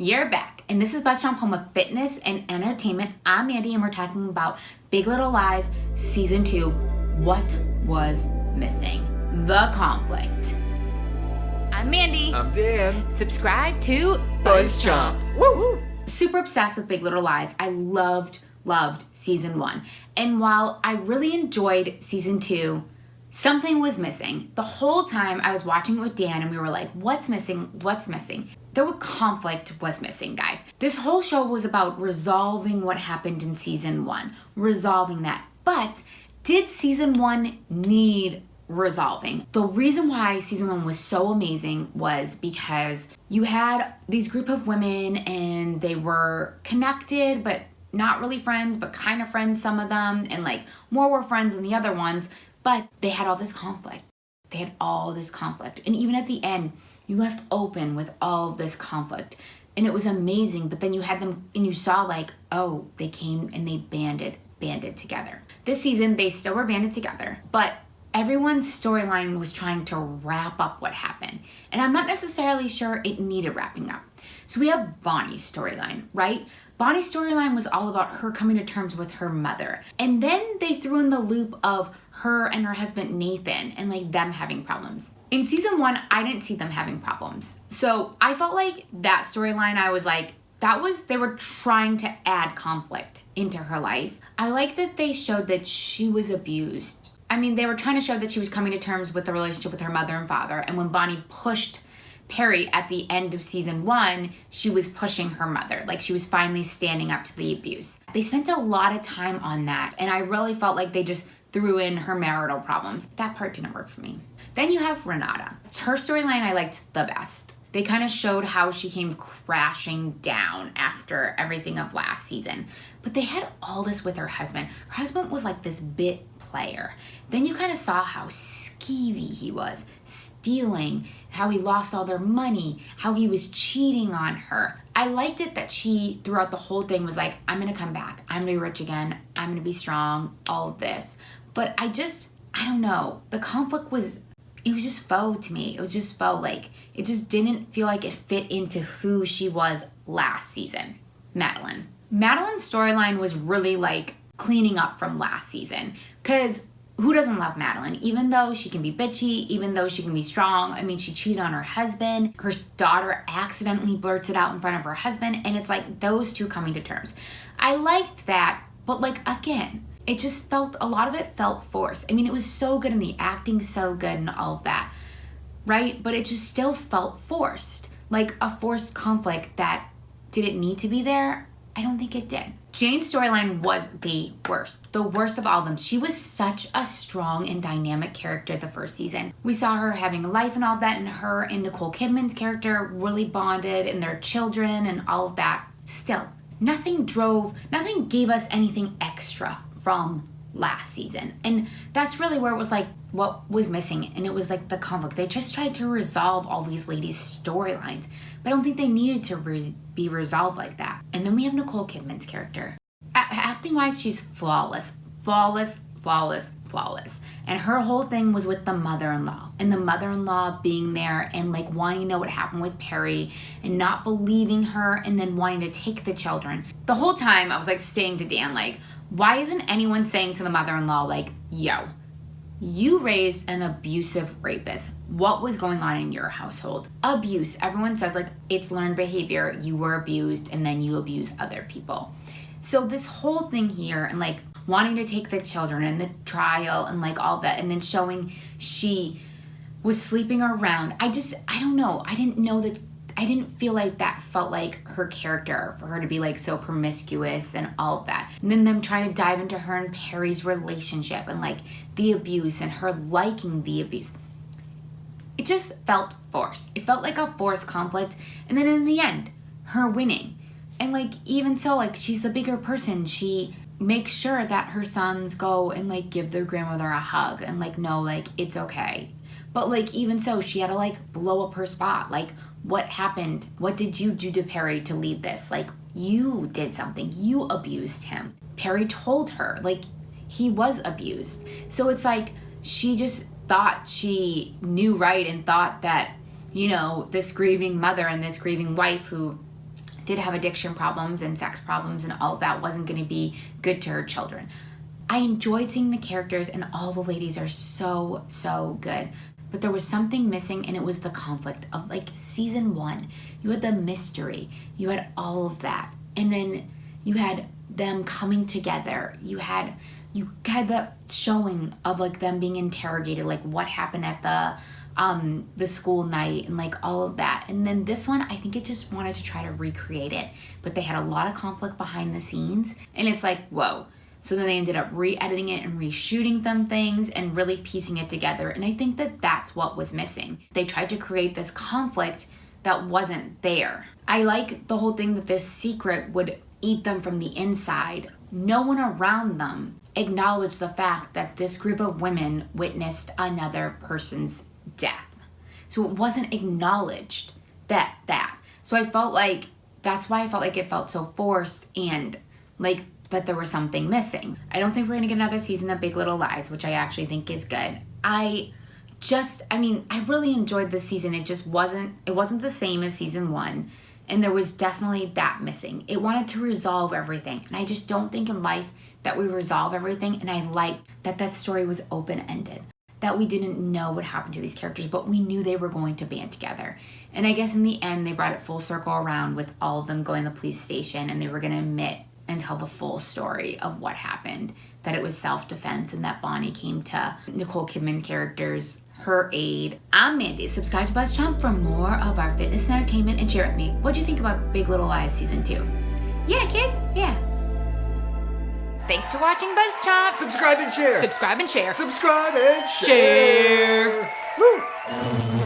You're back, and this is BuzzChomp, home of fitness and entertainment. I'm Mandy, and we're talking about Big Little Lies Season 2, What Was Missing? The Conflict. I'm Mandy. I'm Dan. Subscribe to BuzzChomp. Woo! Super obsessed with Big Little Lies. I loved Season 1. And while I really enjoyed Season 2, something was missing. The whole time I was watching it with Dan, and we were like, what's missing? What's missing? The conflict was missing, guys. This whole show was about resolving what happened in Season 1. Resolving that. But did Season 1 need resolving? The reason why Season 1 was so amazing was because you had these group of women, and they were connected, but not really friends, but kind of friends, some of them, and like more were friends than the other ones. But they had all this conflict. They had all this conflict. And even at the end, you left open with all of this conflict. And it was amazing. But then you had them, and you saw like, oh, they came and they banded together. This season, they still were banded together. But everyone's storyline was trying to wrap up what happened. And I'm not necessarily sure it needed wrapping up. So we have Bonnie's storyline, right? Bonnie's storyline was all about her coming to terms with her mother. And then they threw in the loop of her and her husband Nathan and like them having problems. In Season 1, I didn't see them having problems. So I felt like that storyline, I was like, they were trying to add conflict into her life. I like that they showed that she was abused. I mean, they were trying to show that she was coming to terms with the relationship with her mother and father. And when Bonnie pushed Perry at the end of Season 1, she was pushing her mother. Like, she was finally standing up to the abuse. They spent a lot of time on that, and I really felt like they just threw in her marital problems. That part didn't work for me. Then you have Renata. Her storyline I liked the best. They kind of showed how she came crashing down after everything of last season. But they had all this with her husband. Her husband was like this bit player. Then you kind of saw how skeevy he was, stealing, how he lost all their money, how he was cheating on her. I liked it that she, throughout the whole thing, was like, I'm going to come back. I'm going to be rich again. I'm going to be strong, all of this. But I don't know. The conflict was, it was just faux to me. It was just faux. Like, it just didn't feel like it fit into who she was last season. Madeline's storyline was really like cleaning up from last season. Because who doesn't love Madeline? Even though she can be bitchy, even though she can be strong. I mean, she cheated on her husband. Her daughter accidentally blurts it out in front of her husband. And it's like those two coming to terms. I liked that. But like, again, it just felt, a lot of it felt forced. I mean, it was so good and the acting so good and all of that, right? But it just still felt forced. Like a forced conflict that, did it need to be there? I don't think it did. Jane's storyline was the worst of all of them. She was such a strong and dynamic character the first season. We saw her having a life and all that, and her and Nicole Kidman's character really bonded, and their children and all of that. Still, nothing gave us anything extra from last season. And that's really where it was like, what was missing? And it was like the conflict. They just tried to resolve all these ladies' storylines, but I don't think they needed to be resolved like that. And then we have Nicole Kidman's character. Acting-wise, she's flawless. And her whole thing was with the mother-in-law. And the mother-in-law being there and like wanting to know what happened with Perry and not believing her and then wanting to take the children. The whole time I was like saying to Dan, like, why isn't anyone saying to the mother-in-law, like, yo, you raised an abusive rapist. What was going on in your household? Abuse. Everyone says like it's learned behavior. You were abused and then you abuse other people. So this whole thing here and like wanting to take the children and the trial and like all that and then showing she was sleeping around. I don't know. I didn't feel like that felt like her character for her to be like so promiscuous and all of that. And then them trying to dive into her and Perry's relationship and like the abuse and her liking the abuse. It just felt forced. It felt like a forced conflict. And then in the end, her winning. And like, even so, like she's the bigger person. She makes sure that her sons go and like give their grandmother a hug and like, no, like it's okay. But like, even so, she had to like blow up her spot. Like, what happened? What did you do to Perry to lead this? Like, you did something. You abused him. Perry told her, like, he was abused. So it's like, she just thought she knew right and thought that, you know, this grieving mother and this grieving wife who did have addiction problems and sex problems and all of that wasn't going to be good to her children. I enjoyed seeing the characters, and all the ladies are so, so good. But there was something missing, and it was the conflict of like season 1. You had the mystery, you had all of that, and then you had them coming together. You had the showing of like them being interrogated, like what happened at the school night and like all of that. And then this one, I think it just wanted to try to recreate it, but they had a lot of conflict behind the scenes, and it's like, whoa. So then they ended up re-editing it and reshooting some things and really piecing it together. And I think that that's what was missing. They tried to create this conflict that wasn't there. I like the whole thing that this secret would eat them from the inside. No one around them acknowledged the fact that this group of women witnessed another person's death. So it wasn't acknowledged that. So I felt like, that's why I felt like it felt so forced and like that there was something missing. I don't think we're gonna get another season of Big Little Lies, which I actually think is good. I really enjoyed this season. It wasn't the same as season 1. And there was definitely that missing. It wanted to resolve everything. And I just don't think in life that we resolve everything. And I liked that story was open-ended. That we didn't know what happened to these characters, but we knew they were going to band together. And I guess in the end, they brought it full circle around with all of them going to the police station, and they were gonna admit and tell the full story of what happened. That it was self-defense, and that Bonnie came to Nicole Kidman's character's her aid. I'm Mandy. Subscribe to BuzzChomp for more of our fitness and entertainment, and share with me, what do you think about Big Little Lies season 2? Yeah, kids? Yeah. Thanks for watching BuzzChomp. Subscribe and share. Subscribe and share. Subscribe and share. Share. Woo.